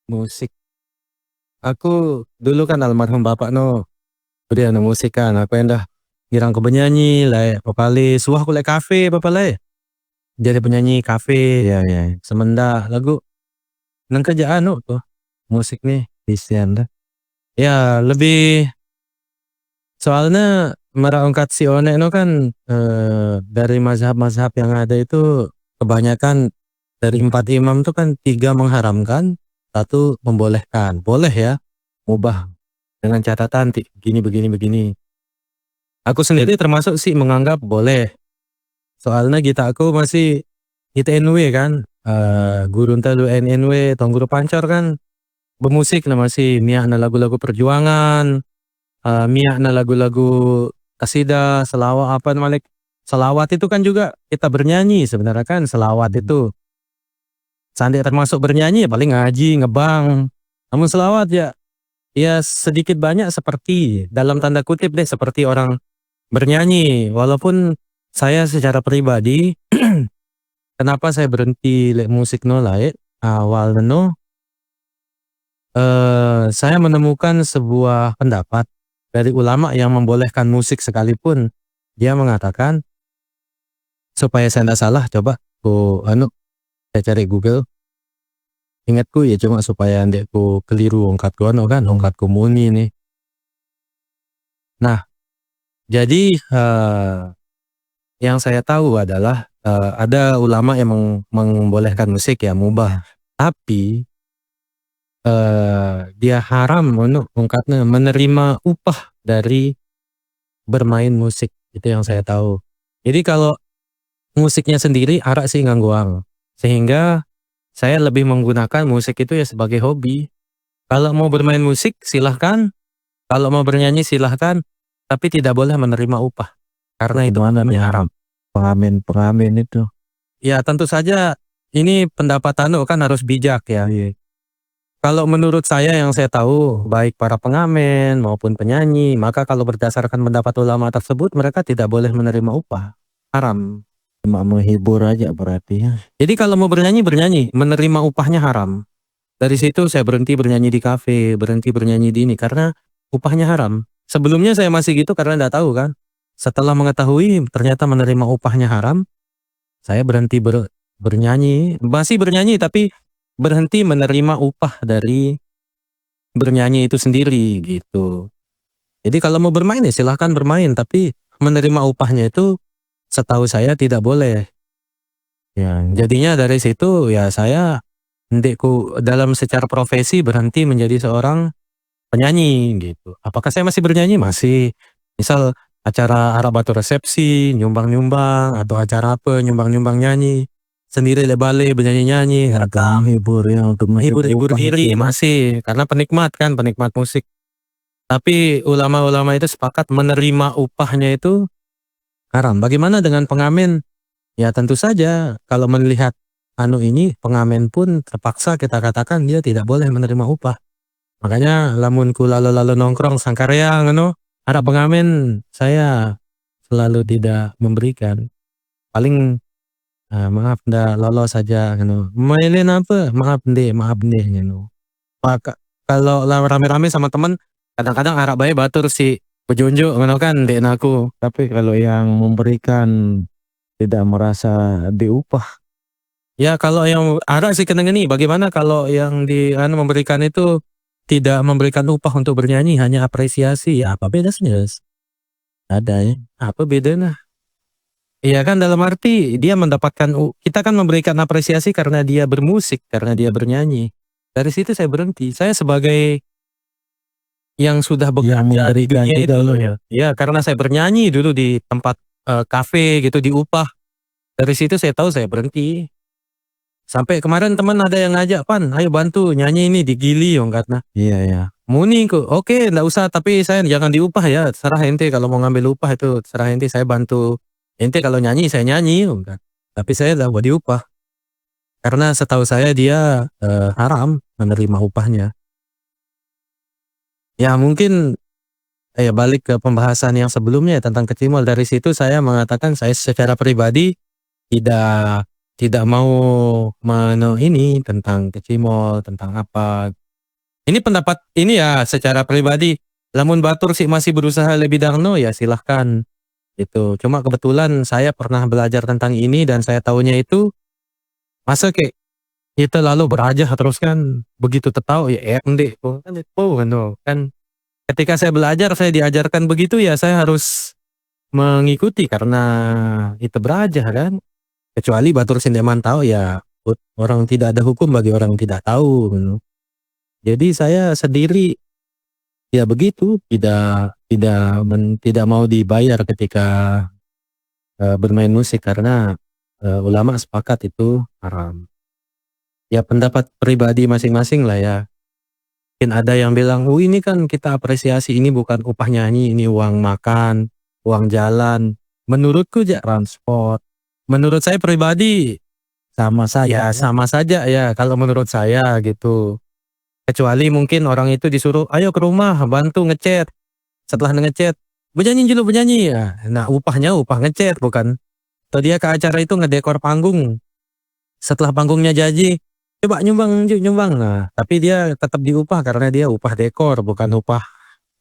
Musik. Aku dulu kan almarhum bapak no, beri anu musik kan, aku yang dah girang ke penyanyi, like vokalis, wah aku like kafe bapak lai. Jadi penyanyi kafe, Iya, iya. semenda lagu nang kerjaan no tuh musik nih. Isian dah. Ya lebih soalnya meraungkat si One no kan dari mazhab-mazhab yang ada itu kebanyakan dari 4 imam tuh kan 3 mengharamkan, 1 membolehkan. Boleh ya, mubah dengan catatan begini begini begini. Aku sendiri termasuk sih menganggap boleh. Soalnya kita aku masih ITNW kan, guru entalu NNW, tong guru pancor kan bermusik nah masih miak na lagu-lagu perjuangan, miak na lagu-lagu kasidah, selawat apa namanya, selawat itu kan juga kita bernyanyi sebenarnya kan selawat itu. Sandi termasuk bernyanyi ya paling ngaji, ngebang. Namun selawat ya, ya sedikit banyak seperti dalam tanda kutip deh seperti orang bernyanyi. Walaupun saya secara pribadi, kenapa saya berhenti musik no lai awal no, saya menemukan sebuah pendapat dari ulama yang membolehkan musik sekalipun dia mengatakan, supaya saya tidak salah coba saya cari Google. Ingatku ya cuma supaya ndekku keliru ongkatku kan ongkatku muni nih. Nah, jadi yang saya tahu adalah ada ulama yang membolehkan musik ya mubah, tapi dia haram untuk ungkatnya menerima upah dari bermain musik, itu yang saya tahu. Jadi kalau musiknya sendiri arak sih ngangguang, sehingga saya lebih menggunakan musik itu ya sebagai hobi. Kalau mau bermain musik silahkan, kalau mau bernyanyi silahkan, tapi tidak boleh menerima upah karena itu haram. Pengamen-pengamen itu. Ya tentu saja ini pendapat kan harus bijak ya. Kalau menurut saya yang saya tahu, baik para pengamen maupun penyanyi, maka kalau berdasarkan pendapat ulama tersebut mereka tidak boleh menerima upah. Haram. Cuma menghibur aja berarti ya. Jadi kalau mau bernyanyi, menerima upahnya haram. Dari situ saya berhenti bernyanyi di kafe, berhenti bernyanyi di ini karena upahnya haram. Sebelumnya saya masih gitu karena tidak tahu kan. Setelah mengetahui ternyata menerima upahnya haram, saya berhenti bernyanyi, masih bernyanyi tapi berhenti menerima upah dari bernyanyi itu sendiri gitu. Jadi kalau mau bermain ya silahkan bermain, tapi menerima upahnya itu setahu saya tidak boleh. Ya, jadinya dari situ ya saya ndekku dalam secara profesi berhenti menjadi seorang penyanyi gitu. Apakah saya masih bernyanyi? Masih. Misal acara Arabatu resepsi, nyumbang-nyumbang, atau acara apa nyumbang-nyumbang nyanyi. Sendiri lebale bernyanyi-nyanyi. Hibur ya untuk Hibur diri masih. Karena penikmat kan, penikmat musik. Tapi ulama-ulama itu sepakat menerima upahnya itu haram. Bagaimana dengan pengamen? Ya tentu saja kalau melihat ini pengamen pun terpaksa kita katakan dia tidak boleh menerima upah. Makanya lamun ku lalu-lalu nongkrong sangkarya ada pengamen saya selalu tidak memberikan. Paling maaf ndak lolos saja mailin apa? Maaf deh kalau rame-rame sama temen kadang-kadang harap baik batur si pejonjo kan dek aku. Tapi kalau yang memberikan tidak merasa diupah. Ya kalau yang ada sih kena gini, bagaimana kalau yang memberikan itu tidak memberikan upah untuk bernyanyi, hanya apresiasi, ya apa bedanya? Ada ya. Apa bedanya? Iya kan dalam arti dia mendapatkan, kita kan memberikan apresiasi karena dia bermusik, karena dia bernyanyi. Dari situ saya berhenti. Saya sebagai yang sudah bekerja di dunia itu ya karena saya bernyanyi dulu di tempat kafe gitu diupah. Dari situ saya tahu saya berhenti. Sampai kemarin teman ada yang ngajak, "Pan, ayo bantu nyanyi ini di Gili," katanya. Iya, iya. Muni kok, "Oke, enggak usah, tapi saya jangan diupah ya, serah ente kalau mau ngambil upah itu serah ente, saya bantu ente kalau nyanyi saya nyanyi," kan. Tapi saya enggak mau diupah. Karena setahu saya dia haram menerima upahnya. Ya mungkin balik ke pembahasan yang sebelumnya tentang kecimol, dari situ saya mengatakan saya secara pribadi tidak tidak mau ini tentang kecimol, tentang apa. Ini pendapat ini ya secara pribadi, lamun batur sih masih berusaha lebih darno ya silahkan, gitu. Cuma kebetulan saya pernah belajar tentang ini dan saya tahunya itu, masa kayak kita lalu beraja terus kan, begitu tahu ya ende, oh kan itu kan. Ketika saya belajar, saya diajarkan begitu ya saya harus mengikuti karena itu beraja kan. Kecuali batur sindeman tahu ya orang tidak ada hukum bagi orang yang tidak tahu, gitu. Jadi saya sendiri ya begitu, tidak mau dibayar ketika bermain musik karena ulama sepakat itu haram. Ya pendapat pribadi masing-masing lah ya. Mungkin ada yang bilang, "Oh ini kan kita apresiasi, ini bukan upah nyanyi, ini uang makan, uang jalan." Menurutku ya transport. Menurut saya pribadi Sama saja ya sama saja ya kalau menurut saya gitu. Kecuali mungkin orang itu disuruh, "Ayo ke rumah bantu ngecat." Setelah ngecat, "Bernyanyi dulu bernyanyi." Nah upahnya upah ngecat bukan. Atau dia ke acara itu ngedekor panggung. Setelah panggungnya jadi, "Coba nyumbang yuk nyumbang." Nah, tapi dia tetap diupah karena dia upah dekor bukan upah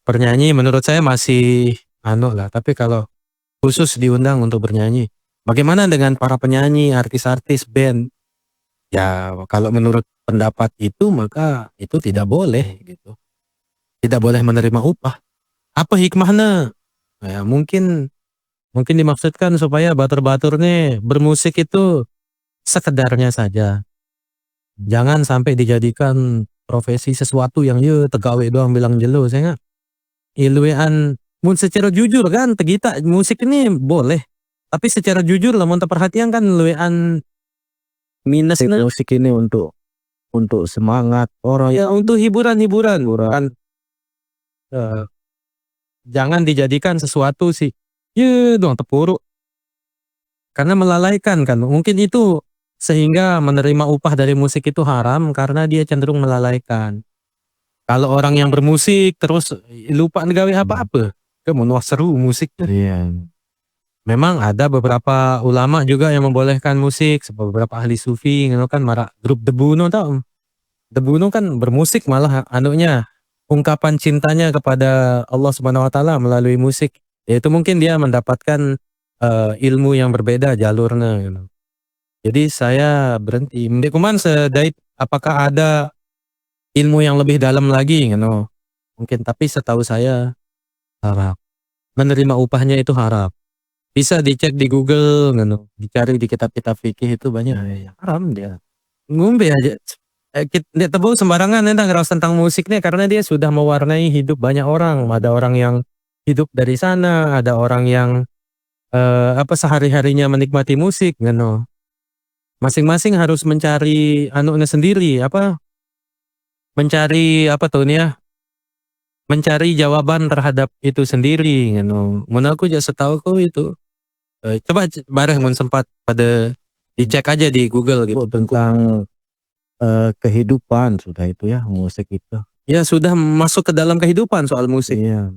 bernyanyi. Menurut saya masih lah, tapi kalau khusus diundang untuk bernyanyi. Bagaimana dengan para penyanyi, artis-artis, band? Ya kalau menurut pendapat itu maka itu tidak boleh gitu. Tidak boleh menerima upah. Apa hikmahnya? Ya mungkin dimaksudkan supaya batur-batur nih bermusik itu sekedarnya saja. Jangan sampai dijadikan profesi sesuatu yang tegawe doang bilang jelo saya nggak. Iluean mun secara jujur kan tegita musik ini boleh. Tapi secara jujur lah mun perhatian kan luean minusnya musik ini untuk semangat orang ya untuk hiburan-hiburan hiburan. kan. Jangan dijadikan sesuatu sih. Doang tepuruk. Karena melalaikan kan. Mungkin itu sehingga menerima upah dari musik itu haram karena dia cenderung melalaikan. Kalau orang yang bermusik terus lupa ngegawe apa-apa, kemudian seru musiknya. Iya. Memang ada beberapa ulama juga yang membolehkan musik, beberapa ahli sufi, gitu kan, mara grup Debu no tau. Debu no kan bermusik malah anunya ungkapan cintanya kepada Allah Subhanahu wa taala melalui musik. Yaitu mungkin dia mendapatkan ilmu yang berbeda jalurnya gitu. Jadi saya berhenti. Mending kuman sedait apakah ada ilmu yang lebih dalam lagi gitu. Mungkin tapi setahu saya haram. Menerima upahnya itu haram. Bisa dicek di Google gitu. Dicari di kitab-kitab fikih itu banyak haram dia. Ngombe aja. Dia tebu sembarangan tentang ngeros tentang musiknya karena dia sudah mewarnai hidup banyak orang. Ada orang yang hidup dari sana, ada orang yang sehari-harinya menikmati musik gitu. Masing-masing harus mencari anunya sendiri mencari mencari jawaban terhadap itu sendiri gitu. Mun aku aja setahuku itu coba bareng mun sempat pada dicek aja di Google gitu. Tentang kehidupan sudah itu ya musik itu. Ya sudah masuk ke dalam kehidupan soal musik. Iya.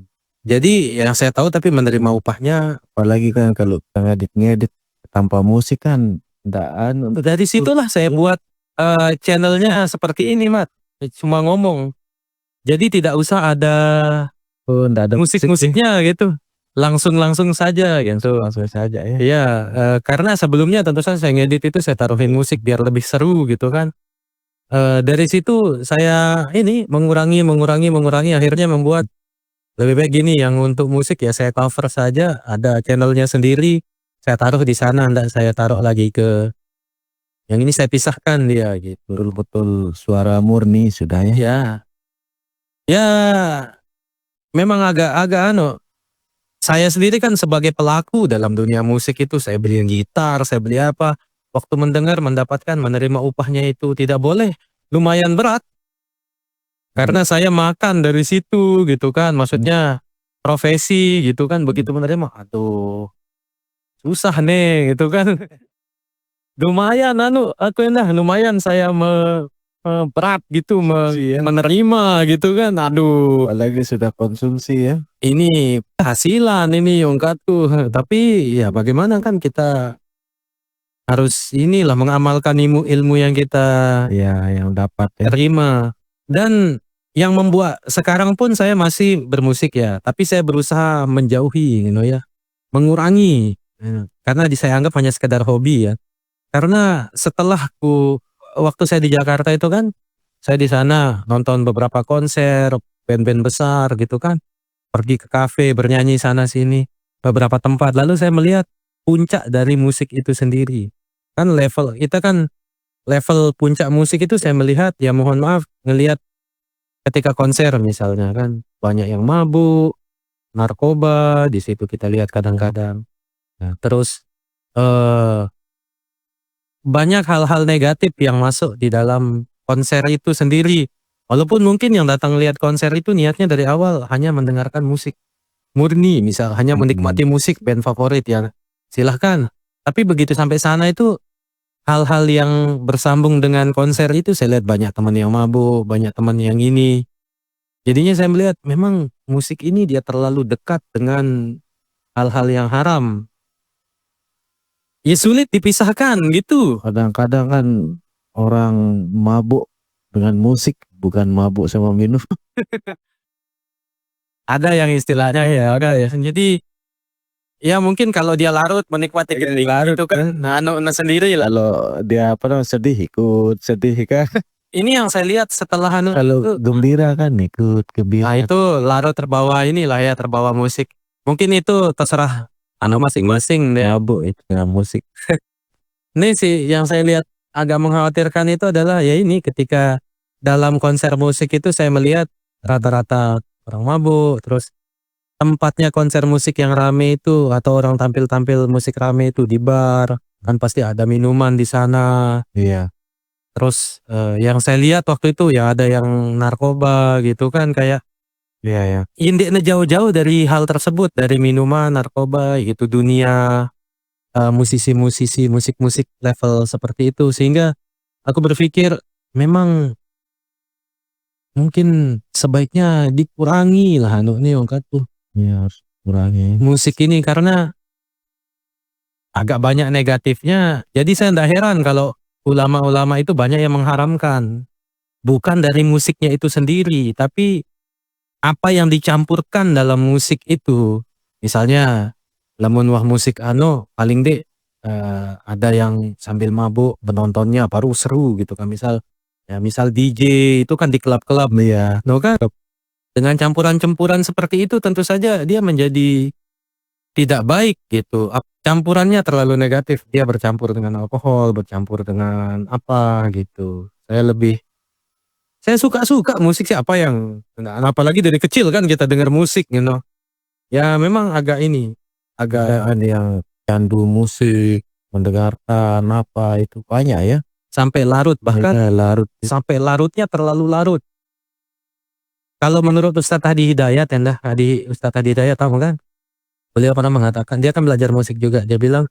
Jadi yang saya tahu tapi menerima upahnya Apalagi kan kalau ngedit tanpa musik kan ndak dari situlah saya buat channelnya seperti ini Mat. Cuma ngomong. Jadi tidak usah ada ndak ada musik-musiknya gitu. Langsung saja gitu. langsung saja ya. Iya, karena sebelumnya tentu saja saya ngedit itu saya taruhin musik biar lebih seru gitu kan. Dari situ saya ini mengurangi akhirnya membuat lebih baik gini yang untuk musik ya saya cover saja, ada channelnya sendiri, saya taruh di sana, ndak saya taruh lagi ke yang ini saya pisahkan dia gitu. Betul-betul suara murni sudah ya. Ya. Ya memang agak saya sendiri kan sebagai pelaku dalam dunia musik itu saya beli gitar, saya beli apa. Waktu mendengar mendapatkan menerima upahnya itu tidak boleh, lumayan berat. Karena saya makan dari situ gitu kan, maksudnya profesi gitu kan, begitu menerima, aduh susah nih gitu kan. Lumayan lumayan saya berat gitu menerima gitu kan, aduh. Apalagi sudah konsumsi ya. Ini hasilan ini ungkatku, tapi ya bagaimana kan kita harus inilah mengamalkan ilmu yang kita Ya, yang dapat ya. terima. Dan yang membuat sekarang pun saya masih bermusik ya, tapi saya berusaha menjauhi ya, mengurangi, karena saya anggap hanya sekedar hobi ya. Karena waktu saya di Jakarta itu kan, saya di sana nonton beberapa konser, band-band besar gitu kan, pergi ke kafe, bernyanyi sana sini, beberapa tempat. Lalu saya melihat puncak dari musik itu sendiri. Level puncak musik itu saya melihat, ya mohon maaf, ngelihat ketika konser misalnya kan, banyak yang mabuk, narkoba, di situ kita lihat kadang-kadang. Nah, terus banyak hal-hal negatif yang masuk di dalam konser itu sendiri. Walaupun mungkin yang datang lihat konser itu niatnya dari awal hanya mendengarkan musik murni, misal hanya menikmati musik band favorit ya, silahkan. Tapi begitu sampai sana itu hal-hal yang bersambung dengan konser itu saya lihat banyak teman yang mabuk, banyak teman yang ini. Jadinya saya melihat memang musik ini dia terlalu dekat dengan hal-hal yang haram. Ya sulit dipisahkan gitu. Kadang-kadang kan orang mabuk dengan musik, bukan mabuk sama minum. Ada yang istilahnya ya, ada ya. Jadi ya mungkin kalau dia larut menikmati larut itu kan, nah sendiri lah. Kalau dia sedih ikut sedih kan. Ini yang saya lihat setelah Kalau itu, gembira kan ikut nah gembira. itu larut terbawa inilah ya, terbawa musik. Mungkin itu terserah masing-masing deh. Mabuk itu dengan musik. Ini sih yang saya lihat agak mengkhawatirkan itu adalah ya ini ketika dalam konser musik itu saya melihat rata-rata orang mabuk, terus tempatnya konser musik yang rame itu atau orang tampil-tampil musik rame itu di bar, kan pasti ada minuman di sana. Iya. Terus yang saya lihat waktu itu ya ada yang narkoba gitu kan, kayak Iya ya. indeknya jauh-jauh dari hal tersebut, dari minuman, narkoba gitu, dunia musisi-musisi musik-musik level seperti itu. Sehingga aku berpikir memang mungkin sebaiknya dikurangi lah nih ongkat tuh Iya harus kurangi. musik ini karena agak banyak negatifnya. Jadi saya tidak heran kalau ulama-ulama itu banyak yang mengharamkan. Bukan dari musiknya itu sendiri, tapi apa yang dicampurkan dalam musik itu. Misalnya lamun wah musik paling dek ada yang sambil mabuk, penontonnya baru seru gitu kan, misal DJ itu kan di klub-klub Iya. no kan, dengan campuran-campuran seperti itu tentu saja dia menjadi tidak baik gitu. Campurannya terlalu negatif, dia bercampur dengan alkohol, bercampur dengan apa gitu. Saya suka musik, siapa yang apalagi dari kecil kan kita dengar musik ya memang agak Ada yang candu musik, mendengarkan apa itu banyak ya. sampai larut, bahkan Iya, larut. sampai larutnya terlalu larut. Kalau menurut Ustadz Hadi Hidayat Ustadz Hadi Hidayat tahu kan, beliau pernah mengatakan, dia kan belajar musik juga, dia bilang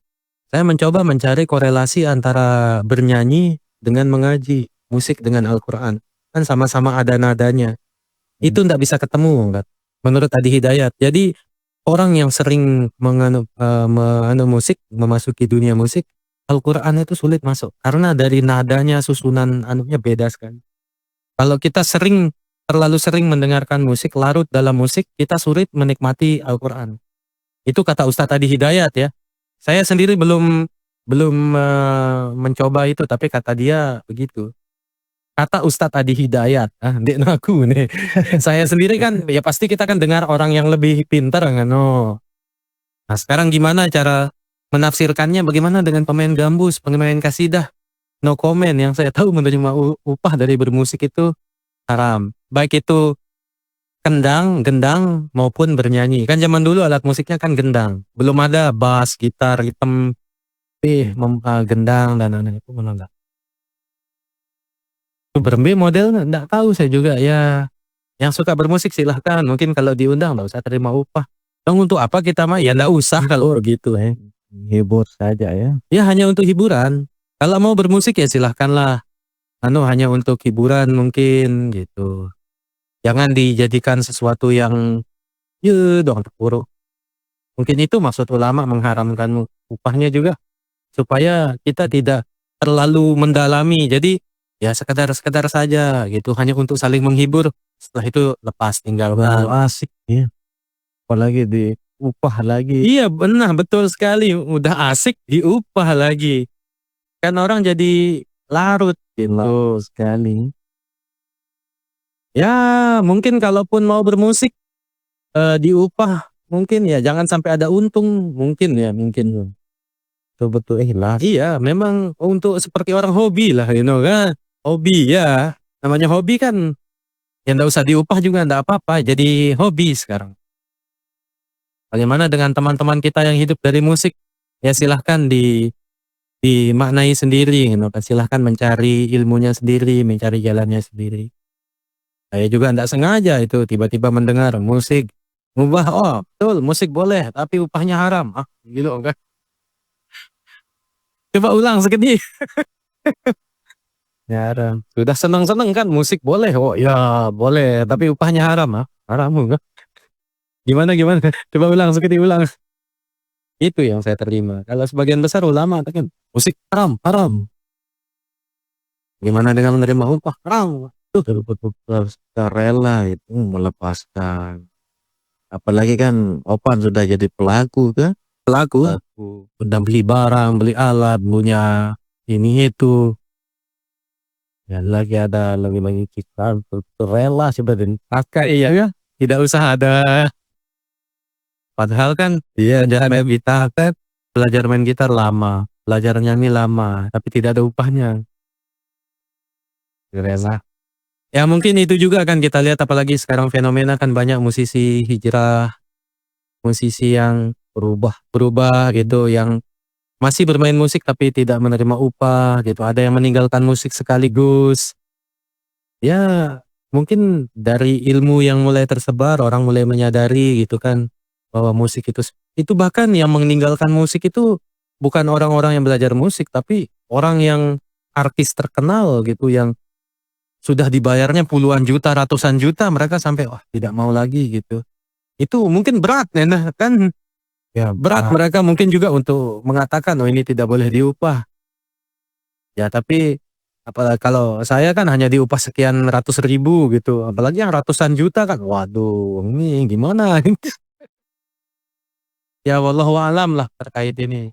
saya mencoba mencari korelasi antara bernyanyi dengan mengaji, musik dengan Al-Quran, kan sama-sama ada nadanya, itu ndak bisa ketemu kan, menurut Hadi Hidayat. Jadi orang yang sering memasuki dunia musik, Al-Quran itu sulit masuk karena dari nadanya, susunan beda sekali. Kalau kita terlalu sering mendengarkan musik, larut dalam musik, kita sulit menikmati Al-Quran. Itu kata Ustadz Hadi Hidayat ya. Saya sendiri belum mencoba itu, tapi kata dia begitu. Kata Ustadz Hadi Hidayat, dek aku nih. Saya sendiri kan ya pasti kita kan dengar orang yang lebih pintar kan. Nah sekarang gimana cara menafsirkannya, bagaimana dengan pemain gambus, pemain kasidah? No comment, yang saya tahu menerima upah dari bermusik itu haram. Baik itu gendang maupun bernyanyi. Kan zaman dulu alat musiknya kan gendang. Belum ada bass, gitar, gendang dan lain-lain itu mana enggak. Berembe model enggak tahu saya juga ya. Yang suka bermusik silahkan. Mungkin kalau diundang enggak usah terima upah. Dong untuk apa kita mah? Ya enggak usah kalau begitu ya. Hibur saja ya. Ya hanya untuk hiburan. Kalau mau bermusik ya silahkanlah. Hanya untuk hiburan mungkin gitu. Jangan dijadikan sesuatu yang dong terpuruk. Mungkin itu maksud ulama mengharamkan upahnya juga. supaya kita tidak terlalu mendalami. Jadi ya sekedar-sekedar saja gitu, hanya untuk saling menghibur, setelah itu lepas tinggalkan. Terlalu asik ya, apalagi diupah lagi. Iya benar, betul sekali, udah asik diupah lagi. Kan orang jadi larut gitu. Betul sekali. Ya mungkin kalaupun mau bermusik, diupah mungkin ya jangan sampai ada untung, mungkin ya, mungkin. Betul-betul ikhlas. Iya memang untuk seperti orang hobi lah kan, hobi ya, namanya hobi kan ya ndak usah diupah juga ndak apa-apa, jadi hobi sekarang. Bagaimana dengan teman-teman kita yang hidup dari musik? Ya silahkan dimaknai sendiri kan, silahkan mencari ilmunya sendiri, mencari jalannya sendiri. Saya juga ndak sengaja itu tiba-tiba mendengar musik, ngubah, oh betul musik boleh tapi upahnya haram, gitu enggak. Coba ulang sekali. Jarang. Sudah seneng-seneng kan musik boleh, oh ya boleh tapi upahnya haram, haram enggak. Gimana gimana? Coba ulang sekali, ulang. Itu yang saya terima. Kalau sebagian besar ulama kan musik haram, haram. Gimana dengan menerima upah? Haram. Betul-betul kita rela itu melepaskan. Apalagi kan Opan sudah jadi pelaku kan. Pelaku udah beli barang, beli alat, punya ini itu. Ya lagi ada lagi kita rela sih badan. Kakak iya ya, tidak usah ada. Padahal kan Iya, main gitar kan, belajar main gitar lama, belajar nyanyi lama, tapi tidak ada upahnya. rela. Ya mungkin itu juga kan kita lihat, apalagi sekarang fenomena kan banyak musisi hijrah, musisi yang berubah gitu, yang masih bermain musik tapi tidak menerima upah gitu. Ada yang meninggalkan musik sekaligus. Ya mungkin dari ilmu yang mulai tersebar, orang mulai menyadari gitu kan, bahwa musik itu bahkan yang meninggalkan musik itu bukan orang-orang yang belajar musik, tapi orang yang artis terkenal gitu, yang sudah dibayarnya puluhan juta, ratusan juta, mereka sampai wah tidak mau lagi gitu. Itu mungkin berat nah kan, Ya berat mereka mungkin juga untuk mengatakan oh ini tidak boleh diupah. Ya tapi kalau saya kan hanya diupah sekian ratus ribu gitu, apalagi yang ratusan juta kan, waduh ini gimana. Ya wallahu alam lah terkait ini.